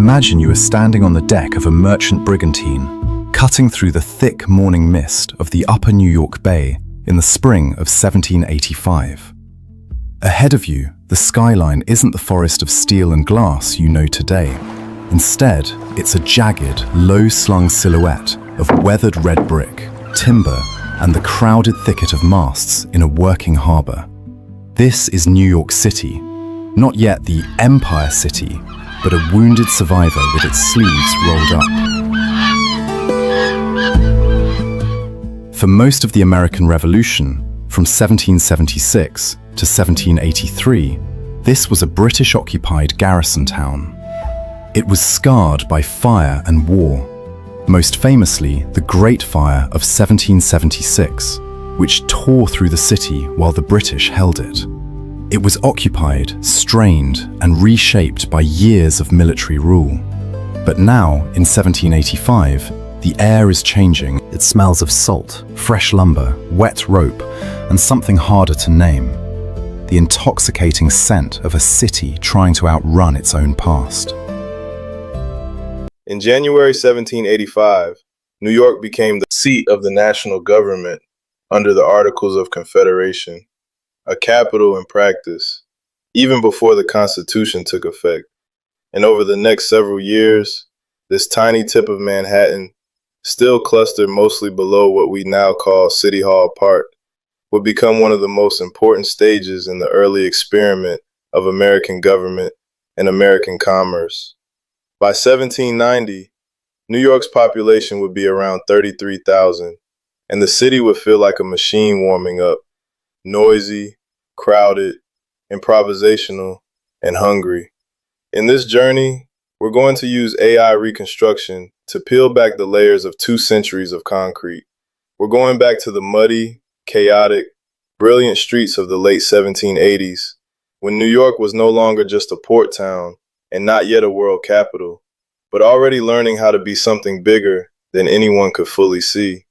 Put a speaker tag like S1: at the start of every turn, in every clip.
S1: Imagine you are standing on the deck of a merchant brigantine, cutting through the thick morning mist of the upper New York Bay in the spring of 1785. Ahead of you, the skyline isn't the forest of steel and glass you know today. Instead, it's a jagged, low-slung silhouette of weathered red brick, timber, and the crowded thicket of masts in a working harbor. This is New York City, not yet the Empire City, but a wounded survivor with its sleeves rolled up. For most of the American Revolution, from 1776 to 1783, this was a British-occupied garrison town. It was scarred by fire and war, most famously the Great Fire of 1776, which tore through the city while the British held it. It was occupied, strained, and reshaped by years of military rule. But now, in 1785, the air is changing. It smells of salt, fresh lumber, wet rope, and something harder to name: the intoxicating scent of a city trying to outrun its own past.
S2: In January 1785, New York became the seat of the national government under the Articles of Confederation, a capital in practice, even before the Constitution took effect. And over the next several years, this tiny tip of Manhattan, still clustered mostly below what we now call City Hall Park, would become one of the most important stages in the early experiment of American government and American commerce. By 1790, New York's population would be around 33,000, and the city would feel like a machine warming up, noisy, crowded, improvisational, and hungry. In this journey, we're going to use AI Reconstruction to peel back the layers of 2 centuries of concrete. We're going back to the muddy, chaotic, brilliant streets of the late 1780s, when New York was no longer just a port town and not yet a world capital, but already learning how to be something bigger than anyone could fully see.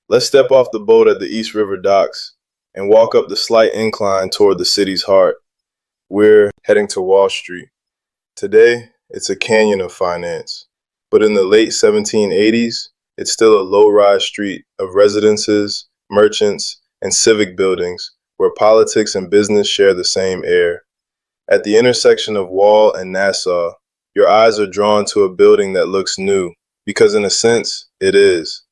S2: Let's step off the boat at the East River docks and walk up the slight incline toward the city's heart. We're heading to Wall Street. Today, it's a canyon of finance, but in the late 1780s, it's still a low-rise street of residences, merchants, and civic buildings where politics and business share the same air. At the intersection of Wall and Nassau, your eyes are drawn to a building that looks new, because in a sense, it is.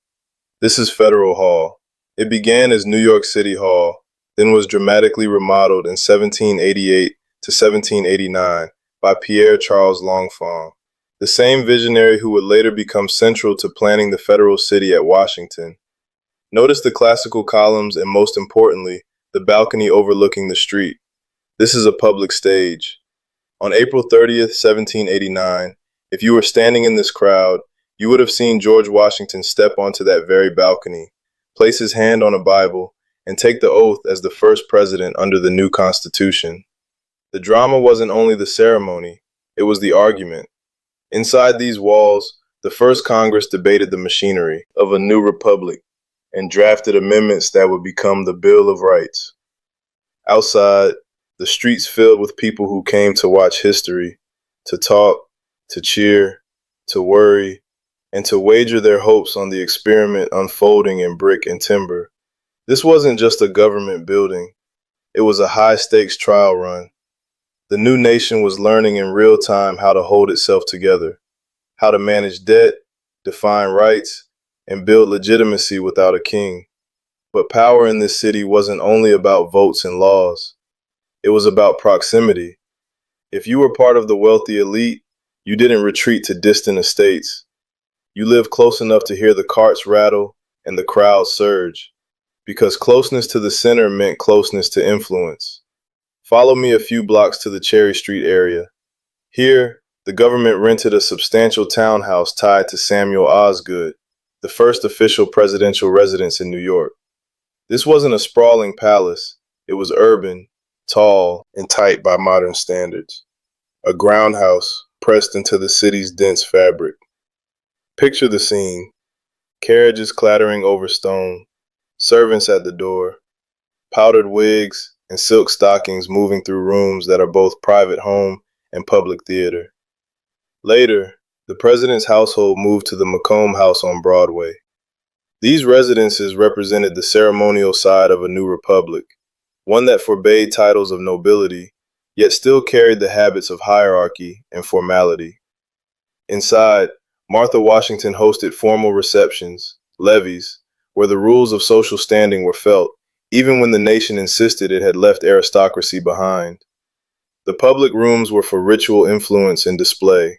S2: This is Federal Hall. It began as New York City Hall, then was dramatically remodeled in 1788 to 1789 by Pierre Charles L'Enfant, the same visionary who would later become central to planning the federal city at Washington. Notice the classical columns and, most importantly, the balcony overlooking the street. This is a public stage. On April 30th, 1789, if you were standing in this crowd, you would have seen George Washington step onto that very balcony, place his hand on a Bible, and take the oath as the first president under the new Constitution. The drama wasn't only the ceremony, it was the argument. Inside these walls, the first Congress debated the machinery of a new republic and drafted amendments that would become the Bill of Rights. Outside, the streets filled with people who came to watch history, to talk, to cheer, to worry, and to wager their hopes on the experiment unfolding in brick and timber. This wasn't just a government building. It was a high-stakes trial run. The new nation was learning in real time how to hold itself together, how to manage debt, define rights, and build legitimacy without a king. But power in this city wasn't only about votes and laws. It was about proximity. If you were part of the wealthy elite, you didn't retreat to distant estates. You lived close enough to hear the carts rattle and the crowd surge, because closeness to the center meant closeness to influence. Follow me a few blocks to the Cherry Street area. Here, the government rented a substantial townhouse tied to Samuel Osgood, the first official presidential residence in New York. This wasn't a sprawling palace. It was urban, tall, and tight by modern standards. A ground house pressed into the city's dense fabric. Picture the scene: carriages clattering over stone, servants at the door, powdered wigs and silk stockings moving through rooms that are both private home and public theater. Later, the president's household moved to the Macomb House on Broadway. These residences represented the ceremonial side of a new republic, one that forbade titles of nobility, yet still carried the habits of hierarchy and formality. Inside, Martha Washington hosted formal receptions, levees, where the rules of social standing were felt, even when the nation insisted it had left aristocracy behind. The public rooms were for ritual influence and display.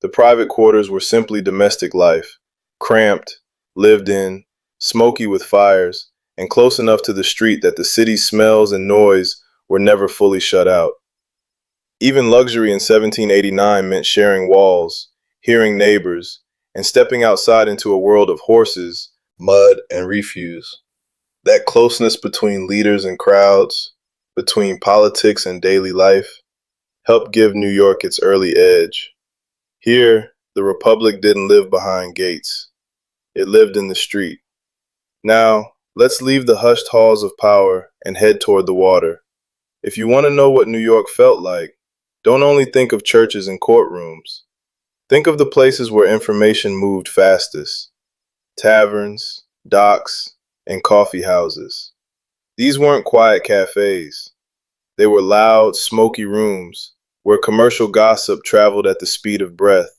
S2: The private quarters were simply domestic life, cramped, lived in, smoky with fires, and close enough to the street that the city's smells and noise were never fully shut out. Even luxury in 1789 meant sharing walls, hearing neighbors, and stepping outside into a world of horses, mud, and refuse. That closeness between leaders and crowds, between politics and daily life, helped give New York its early edge. Here, the Republic didn't live behind gates. It lived in the street. Now, let's leave the hushed halls of power and head toward the water. If you want to know what New York felt like, don't only think of churches and courtrooms. Think of the places where information moved fastest. Taverns, docks, and coffee houses. These weren't quiet cafes. They were loud, smoky rooms where commercial gossip traveled at the speed of breath.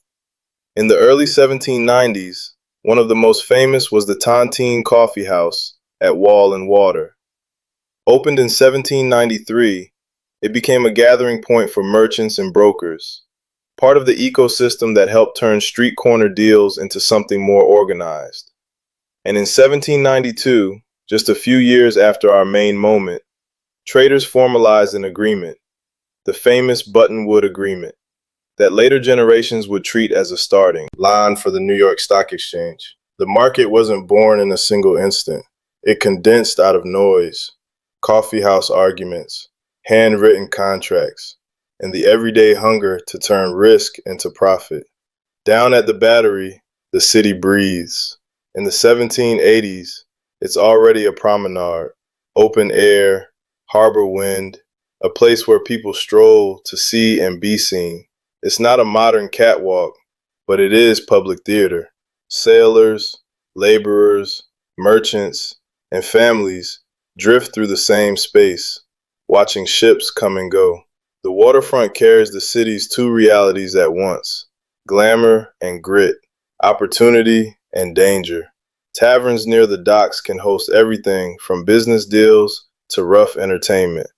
S2: In the early 1790s, one of the most famous was the Tontine Coffee House at Wall and Water. Opened in 1793, it became a gathering point for merchants and brokers, part of the ecosystem that helped turn street corner deals into something more organized. And in 1792, just a few years after our main moment, traders formalized an agreement, the famous Buttonwood Agreement, that later generations would treat as a starting line for the New York Stock Exchange. The market wasn't born in a single instant. It condensed out of noise, coffeehouse arguments, handwritten contracts, and the everyday hunger to turn risk into profit. Down at the Battery, the city breathes. In the 1780s, it's already a promenade, open air, harbor wind, a place where people stroll to see and be seen. It's not a modern catwalk, but it is public theater. Sailors, laborers, merchants, and families drift through the same space, watching ships come and go. The waterfront carries the city's two realities at once, glamour and grit, opportunity and danger. Taverns near the docks can host everything from business deals to rough entertainment.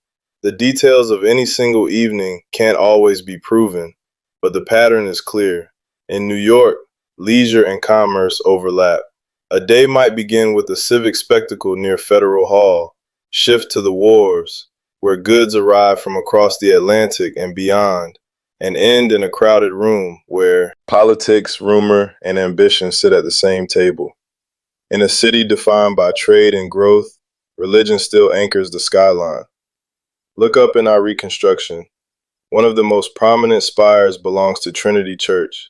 S2: The details of any single evening can't always be proven, but the pattern is clear. In New York, leisure and commerce overlap. A day might begin with a civic spectacle near Federal Hall, shift to the wharves, where goods arrive from across the Atlantic and beyond, and end in a crowded room where politics, rumor, and ambition sit at the same table. In a city defined by trade and growth, religion still anchors the skyline. Look up in our Reconstruction. One of the most prominent spires belongs to Trinity Church.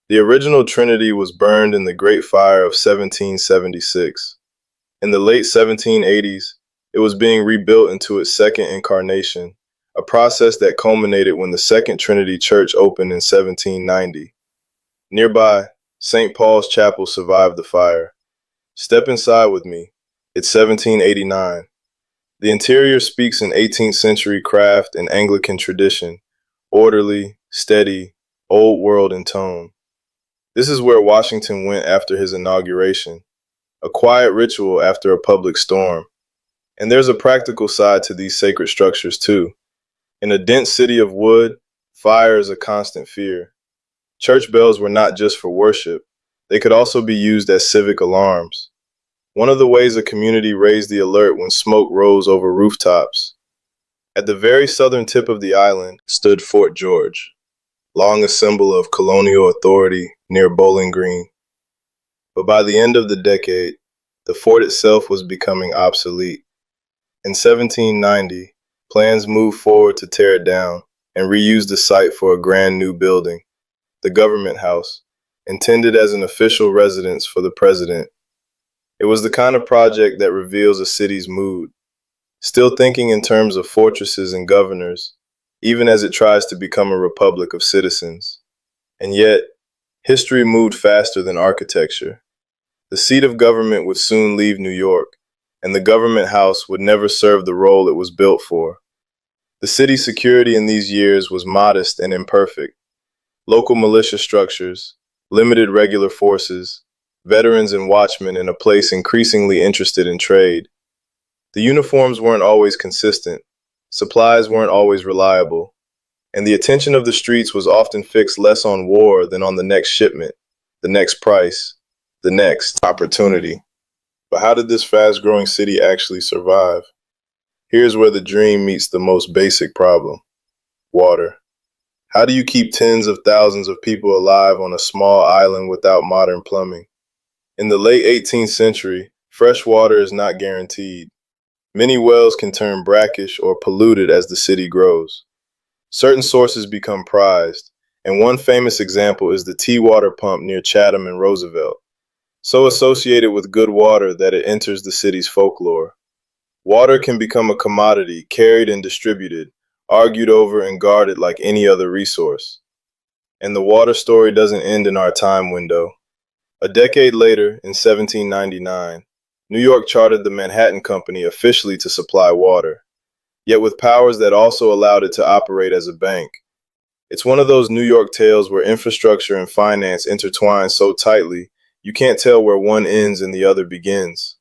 S2: The original Trinity was burned in the Great Fire of 1776. In the late 1780s, it was being rebuilt into its second incarnation, a process that culminated when the Second Trinity Church opened in 1790. Nearby, St. Paul's Chapel survived the fire. Step inside with me. It's 1789. The interior speaks in 18th century craft and Anglican tradition, orderly, steady, old world in tone. This is where Washington went after his inauguration, a quiet ritual after a public storm. And there's a practical side to these sacred structures too. In a dense city of wood, fire is a constant fear. Church bells were not just for worship. They could also be used as civic alarms. One of the ways a community raised the alert when smoke rose over rooftops. At the very southern tip of the island stood Fort George, long a symbol of colonial authority near Bowling Green. But by the end of the decade, the fort itself was becoming obsolete. In 1790, plans moved forward to tear it down and reuse the site for a grand new building, the Government House, intended as an official residence for the president. It was the kind of project that reveals a city's mood, still thinking in terms of fortresses and governors, even as it tries to become a republic of citizens. And yet, History moved faster than architecture. The seat of government would soon leave New York, and the government house would never serve the role it was built for. The city's security in these years was modest and imperfect. Local militia structures, limited regular forces, veterans and watchmen in a place increasingly interested in trade. The uniforms weren't always consistent, supplies weren't always reliable, and the attention of the streets was often fixed less on war than on the next shipment, the next price, the next opportunity. But how did this fast-growing city actually survive? Here's where the dream meets the most basic problem: water. How do you keep tens of thousands of people alive on a small island without modern plumbing? In the late 18th century, fresh water is not guaranteed. Many wells can turn brackish or polluted as the city grows. Certain sources become prized, and one famous example is the tea water pump near Chatham and Roosevelt, so associated with good water that it enters the city's folklore. Water can become a commodity, carried and distributed, argued over and guarded like any other resource. And the water story doesn't end in our time window. A decade later, in 1799, New York chartered the Manhattan Company officially to supply water, yet with powers that also allowed it to operate as a bank. It's one of those New York tales where infrastructure and finance intertwine so tightly, you can't tell where one ends and the other begins.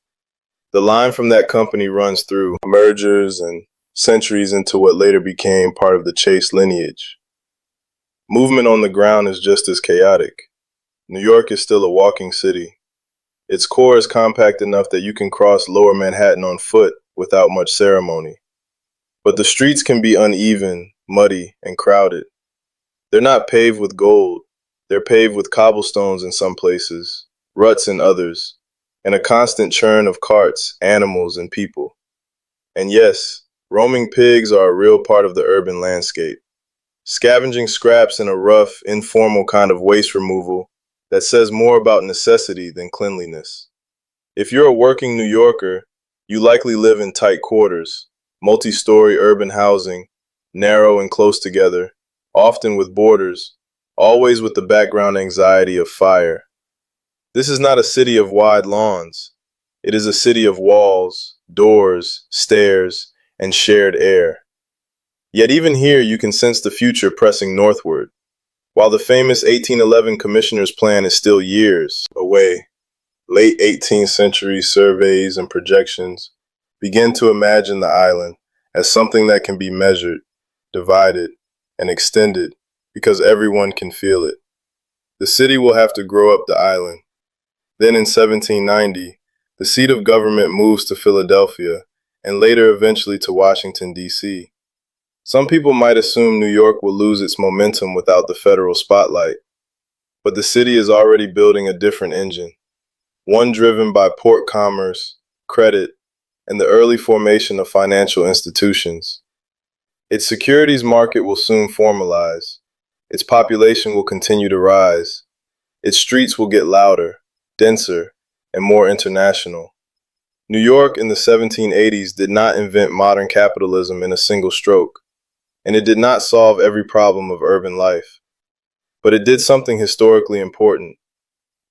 S2: The line from that company runs through mergers and centuries into what later became part of the Chase lineage. Movement on the ground is just as chaotic. New York is still a walking city. Its core is compact enough that you can cross Lower Manhattan on foot without much ceremony. But the streets can be uneven, muddy, and crowded. They're not paved with gold. They're paved with cobblestones in some places, ruts in others, and a constant churn of carts, animals, and people. And yes, roaming pigs are a real part of the urban landscape. Scavenging scraps in a rough, informal kind of waste removal that says more about necessity than cleanliness. If you're a working New Yorker, you likely live in tight quarters, multi-story urban housing, narrow and close together, often with borders, always with the background anxiety of fire. This is not a city of wide lawns. It is a city of walls, doors, stairs, and shared air. Yet even here you can sense the future pressing northward. While the famous 1811 Commissioner's Plan is still years away, late 18th century surveys and projections begin to imagine the island as something that can be measured, divided, and extended because everyone can feel it. The city will have to grow up the island. Then in 1790, the seat of government moves to Philadelphia and later eventually to Washington, D.C. Some people might assume New York will lose its momentum without the federal spotlight, but the city is already building a different engine, one driven by port commerce, credit, and the early formation of financial institutions. Its securities market will soon formalize. Its population will continue to rise. Its streets will get louder, denser, and more international. New York in the 1780s did not invent modern capitalism in a single stroke, and it did not solve every problem of urban life. But it did something historically important.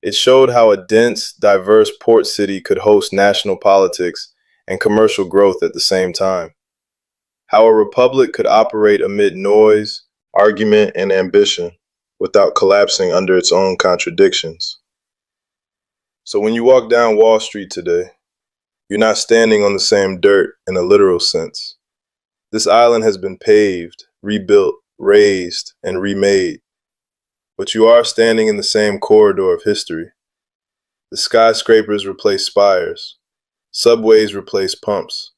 S2: It showed how a dense, diverse port city could host national politics and commercial growth at the same time. How a republic could operate amid noise, argument, and ambition without collapsing under its own contradictions. So when you walk down Wall Street today, you're not standing on the same dirt in a literal sense. This island has been paved, rebuilt, raised, and remade. But you are standing in the same corridor of history. The skyscrapers replace spires. Subways replace pumps.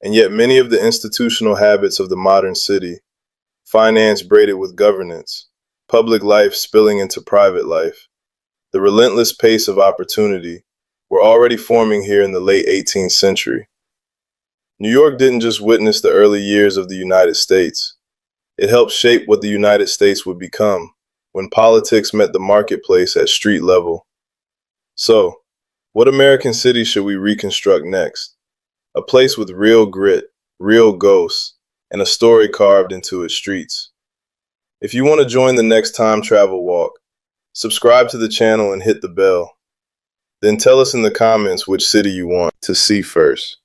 S2: And yet many of the institutional habits of the modern city, finance braided with governance, public life spilling into private life, the relentless pace of opportunity, were already forming here in the late 18th century. New York didn't just witness the early years of the United States. It helped shape what the United States would become when politics met the marketplace at street level. So, what American city should we reconstruct next? A place with real grit, real ghosts, and a story carved into its streets. If you want to join the next time travel walk, Subscribe to the channel and hit the bell. Then tell us in the comments which city you want to see first.